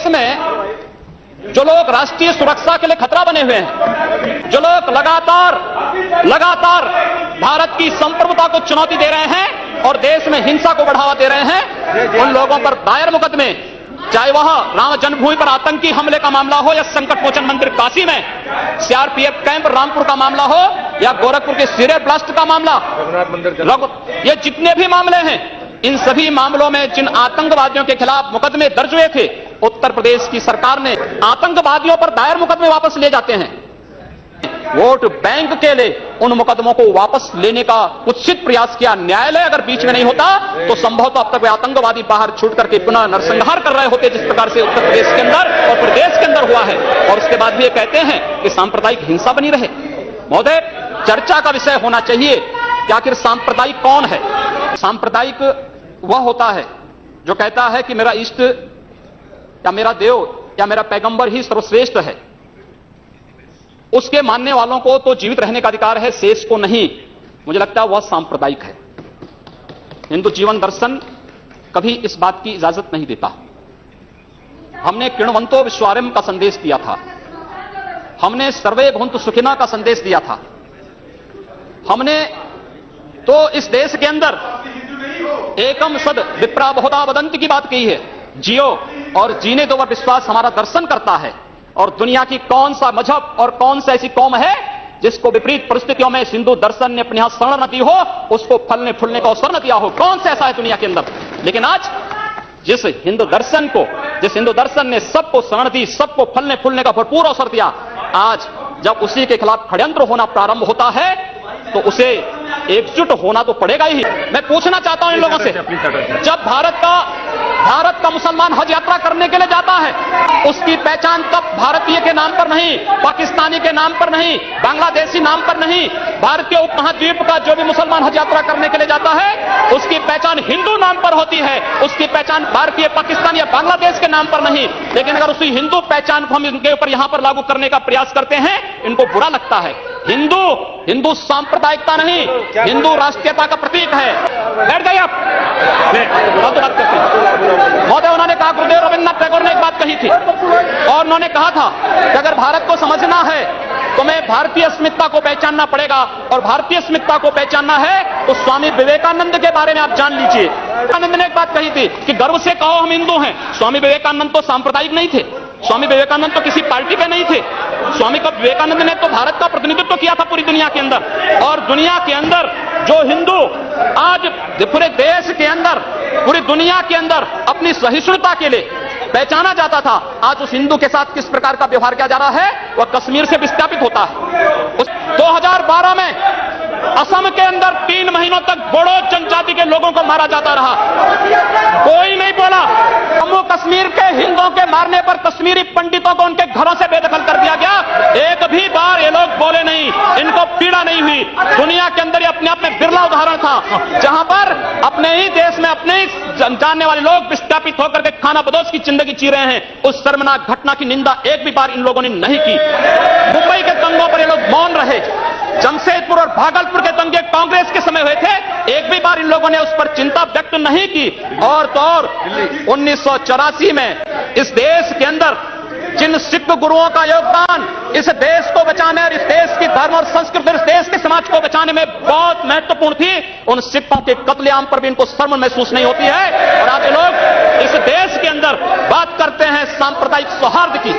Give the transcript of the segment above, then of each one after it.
देश में जो लोग राष्ट्रीय सुरक्षा के लिए खतरा बने हुए हैं, जो लोग लगातार भारत की संप्रभुता को चुनौती दे रहे हैं और देश में हिंसा को बढ़ावा दे रहे हैं, उन लोगों पर दायर मुकदमे, चाहे वह राम जन्मभूमि पर आतंकी हमले का मामला हो या संकट मोचन मंदिर काशी में सीआरपीएफ कैंप रामपुर का मामला हो या गोरखपुर के सीरियल ब्लास्ट का मामला, ये जितने भी मामले हैं, इन सभी मामलों में जिन आतंकवादियों के खिलाफ मुकदमे दर्ज हुए थे, उत्तर प्रदेश की सरकार ने आतंकवादियों पर दायर मुकदमे वापस ले जाते हैं। वोट बैंक के लिए उन मुकदमों को वापस लेने का कुत्सित प्रयास किया। न्यायालय अगर बीच में नहीं होता तो संभवतः अब तक वे आतंकवादी बाहर छूट करके पुनः नरसंहार कर रहे होते, जिस प्रकार से उत्तर प्रदेश के अंदर और प्रदेश के अंदर हुआ है। और उसके बाद भी ये कहते हैं कि सांप्रदायिक हिंसा बनी रहे। महोदय, चर्चा का विषय होना चाहिए कि आखिर सांप्रदायिक कौन है। सांप्रदायिक वह होता है जो कहता है कि मेरा इष्ट या मेरा देव या मेरा पैगंबर ही सर्वश्रेष्ठ है, उसके मानने वालों को तो जीवित रहने का अधिकार है, शेष को नहीं। मुझे लगता है वह सांप्रदायिक है। हिंदू जीवन दर्शन कभी इस बात की इजाजत नहीं देता। हमने किण्वंतो विश्वारम का संदेश दिया था, हमने सर्वे भवन्तु सुखिनः का संदेश दिया था, हमने तो इस देश के अंदर एकम सद विप्रा बहुधा वदन्ति की बात कही है। जियो और जीने दो, वह विश्वास हमारा दर्शन करता है। और दुनिया की कौन सा मजहब और कौन सा ऐसी कौम है जिसको विपरीत परिस्थितियों में हिंदू दर्शन ने अपने यहां शरण न दी हो, उसको फलने फूलने का अवसर न दिया हो? कौन सा ऐसा है दुनिया के अंदर? लेकिन आज जिस हिंदू दर्शन ने सबको शरण दी, सबको फलने फूलने का भरपूर अवसर दिया, आज जब उसी के खिलाफ षड्यंत्र होना प्रारंभ होता है तो उसे एकजुट होना तो पड़ेगा ही। मैं पूछना चाहता हूं इन लोगों से, जब भारत का मुसलमान हज यात्रा करने के लिए जाता है, उसकी पहचान तब भारतीय के नाम पर नहीं, पाकिस्तानी के नाम पर नहीं, बांग्लादेशी नाम पर नहीं, भारतीय उपमहाद्वीप का जो भी मुसलमान हज यात्रा करने के लिए जाता है, उसकी पहचान हिंदू नाम पर होती है, उसकी पहचान भारतीय, पाकिस्तान या बांग्लादेश के नाम पर नहीं। लेकिन अगर उसी हिंदू पहचान को हम इनके ऊपर यहां पर लागू करने का प्रयास करते हैं, इनको बुरा लगता है। हिंदू सांप्रदायिकता नहीं, हिंदू राष्ट्रीयता का प्रतीक है। बैठ जाइए आप। महोदय, उन्होंने कहा, गुरुदेव रविन्द्रनाथ टैगोर ने एक बात कही थी और उन्होंने कहा था कि अगर भारत को समझना है तो मैं भारतीय अस्मिता को पहचानना पड़ेगा, और भारतीय अस्मिता को पहचानना है तो स्वामी विवेकानंद के बारे में आप जान लीजिए। विवेकानंद ने एक बात कही थी कि गर्व से कहो हम हिंदू हैं। स्वामी विवेकानंद तो सांप्रदायिक नहीं थे, स्वामी विवेकानंद तो किसी पार्टी के नहीं थे। स्वामी विवेकानंद ने तो भारत का प्रतिनिधित्व किया था पूरी दुनिया के अंदर, और दुनिया के अंदर जो हिंदू आज पूरे देश के अंदर, पूरी दुनिया के अंदर अपनी सहिष्णुता के लिए पहचाना जाता था, आज उस हिंदू के साथ किस प्रकार का व्यवहार किया जा रहा है, वह कश्मीर से विस्थापित होता है। 2012 में असम के अंदर 3 महीनों तक बोडो जनजाति के लोगों को मारा जाता रहा, कोई नहीं बोला। जम्मू कश्मीर के हिंदुओं के मारने पर कश्मीरी पंडितों को उनके घरों से बेदखल कर दिया गया, एक भी बार ये लोग बोले नहीं, इनको पीड़ा नहीं हुई। दुनिया के अंदर ये अपने आप में बिरला उदाहरण था, जहां पर अपने ही देश में अपने ही जानने वाले लोग विस्थापित होकर के खाना बदोश की जिंदगी जी रहे हैं। उस शर्मनाक घटना की निंदा एक भी बार इन लोगों ने नहीं की। मुंबई के दंगों पर ये लोग मौन रहे, जमशेदपुर और भागलपुर के दंगे कांग्रेस के समय हुए थे, एक भी बार इन लोगों ने उस पर चिंता व्यक्त नहीं की। और तो और 1984 में इस देश के अंदर जिन सिख गुरुओं का योगदान इस देश को बचाने और इस देश की धर्म और संस्कृति, इस देश के समाज को बचाने में बहुत महत्वपूर्ण थी, उन सिखों के कत्लेआम पर भी इनको शर्म महसूस नहीं होती है। और आज लोग इस देश के अंदर बात करते हैं सांप्रदायिक सौहार्द की,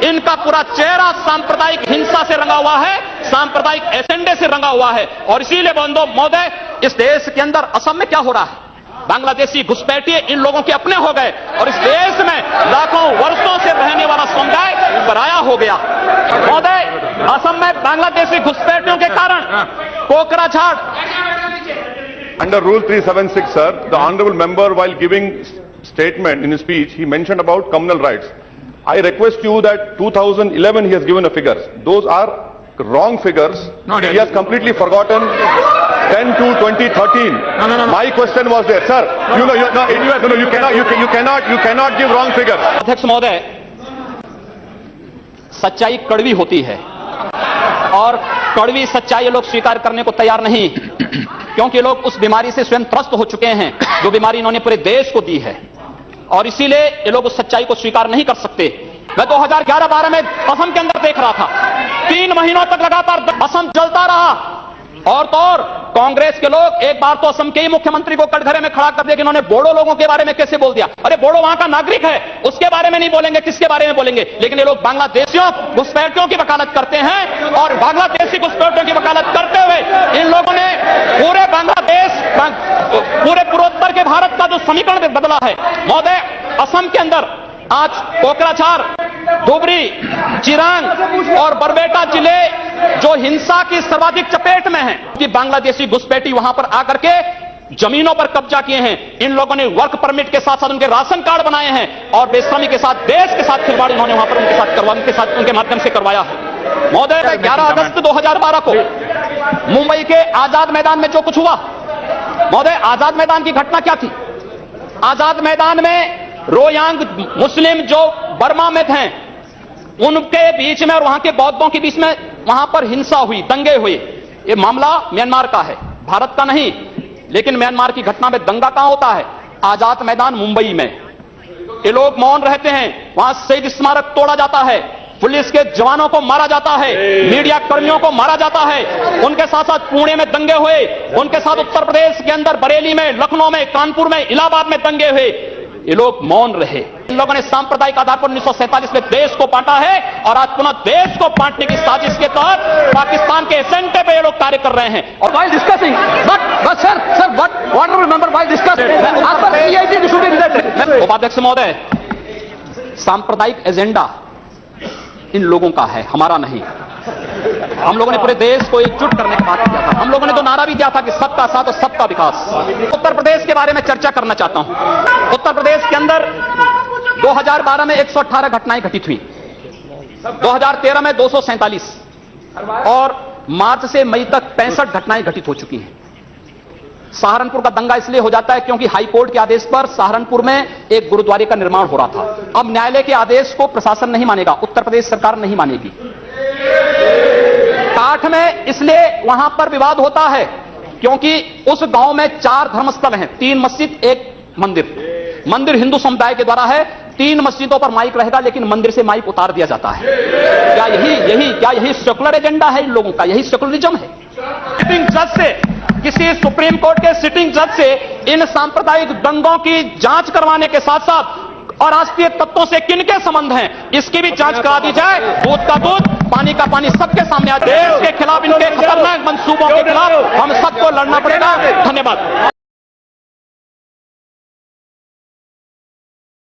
इनका पूरा चेहरा सांप्रदायिक हिंसा से रंगा हुआ है, सांप्रदायिक एजेंडे से रंगा हुआ है। और इसीलिए बंधु महोदय, इस देश के अंदर असम में क्या हो रहा है, बांग्लादेशी घुसपैठिए इन लोगों के अपने हो गए, और इस देश में लाखों वर्षों से रहने वाला समुदाय पराया हो गया। महोदय, असम में बांग्लादेशी घुसपैठियों के कारण Kokrajhar Under Rule 376, sir, the honourable member, while giving statement in his speech, he mentioned about communal rights. I request you that 2011 he has given a figure. Those are wrong figures. He has completely forgotten 10 to 2013. No. My question was there, sir. You cannot give wrong figures. अध्यक्ष महोदय, सच्चाई कड़वी होती है और कड़वी सच्चाई लोग स्वीकार करने को तैयार नहीं, क्योंकि लोग उस बीमारी से स्वयं त्रस्त हो चुके हैं जो बीमारी इन्होंने पूरे देश को दी है। और इसीलिए ये लोग उस सच्चाई को स्वीकार नहीं कर सकते। मैं 2011-12 में असम के अंदर देख रहा था, 3 महीनों तक लगातार असम जलता रहा, और तो और कांग्रेस के लोग एक बार तो असम के ही मुख्यमंत्री को कटघरे में खड़ा कर दिया कि इन्होंने बोडो लोगों के बारे में कैसे बोल दिया। अरे बोडो वहां का नागरिक है, उसके बारे में नहीं बोलेंगे, किसके बारे में बोलेंगे? लेकिन ये लोग बांग्लादेशियों घुसपैठियों की वकालत करते हैं, और बांग्लादेशी घुसपैठियों की वकालत करते हुए इन लोगों ने पूरे बांग्लादेश, पूरे पूर्वोत्तर के भारत का जो समीकरण बदला है महोदय। असम के अंदर आज कोकराझार, धुबरी, चिरांग और बरबेटा जिले जो हिंसा की सर्वाधिक चपेट में हैं, कि बांग्लादेशी घुसपैठी वहां पर आकर के जमीनों पर कब्जा किए हैं। इन लोगों ने वर्क परमिट के साथ साथ उनके राशन कार्ड बनाए हैं, और बेशर्मी के साथ देश के साथ खिलवाड़ उन्होंने वहां पर उनके माध्यम से करवाया है। महोदय 11 अगस्त 2012 को मुंबई के आजाद मैदान में जो कुछ हुआ, महोदय आजाद मैदान की घटना क्या थी? आजाद मैदान में रोयांग मुस्लिम जो बर्मा में थे उनके बीच में और वहां के बौद्धों के बीच में वहां पर हिंसा हुई, दंगे हुए। ये मामला म्यांमार का है, भारत का नहीं। लेकिन म्यांमार की घटना में दंगा कहां होता है? आजाद मैदान मुंबई में। ये लोग मौन रहते हैं, वहां शहीद स्मारक तोड़ा जाता है, पुलिस के जवानों को मारा जाता है, मीडिया कर्मियों को मारा जाता है। उनके साथ साथ पुणे में दंगे हुए, उनके साथ उत्तर प्रदेश के अंदर बरेली में, लखनऊ में, कानपुर में, इलाहाबाद में दंगे हुए। ये लोग मौन रहे। इन लोगों ने सांप्रदायिक आधार पर 1947 में देश को बांटा है, और आज पुनः देश को बांटने की साजिश के तहत पाकिस्तान के एजेंडे पे ये लोग कार्य कर रहे हैं। और while discussing, but sir, what do you remember while discussing? After CIT should be related. उपाध्यक्ष महोदय, सांप्रदायिक एजेंडा इन लोगों का है, हमारा नहीं। हम लोगों ने पूरे देश को एकजुट करने की बात किया था। हम लोगों ने तो नारा भी दिया था कि सबका साथ और सबका विकास। उत्तर प्रदेश के बारे में चर्चा करना चाहता हूं। उत्तर प्रदेश के अंदर 2012 में 118 घटनाएं घटित हुई, 2013 में 247, और मार्च से मई तक 65 घटनाएं घटित हो चुकी हैं। सहारनपुर का दंगा इसलिए हो जाता है क्योंकि हाईकोर्ट के आदेश पर सहारनपुर में एक गुरुद्वारे का निर्माण हो रहा था। अब न्यायालय के आदेश को प्रशासन नहीं मानेगा, उत्तर प्रदेश सरकार नहीं मानेगी। काठ में इसलिए वहां पर विवाद होता है क्योंकि उस गांव में 4 धर्मस्थल हैं, 3 मस्जिद, 1 मंदिर। मंदिर हिंदू समुदाय के द्वारा है, 3 मस्जिदों पर माइक रहेगा, लेकिन मंदिर से माइक उतार दिया जाता है। क्या यही सेकुलर एजेंडा है इन लोगों का? यही सेकुलरिज्म है? सिटिंग जज से, किसी सुप्रीम कोर्ट के सिटिंग जज से इन सांप्रदायिक दंगों की जांच करवाने के साथ साथ और राष्ट्रीय तत्वों से किनके संबंध हैं, इसकी भी जांच करा दी जाए। दूध का दूध, पानी का पानी सबके सामने आ। देश के खिलाफ, इनके खतरनाक मंसूबों के खिलाफ हम सबको लड़ना पड़ेगा। धन्यवाद।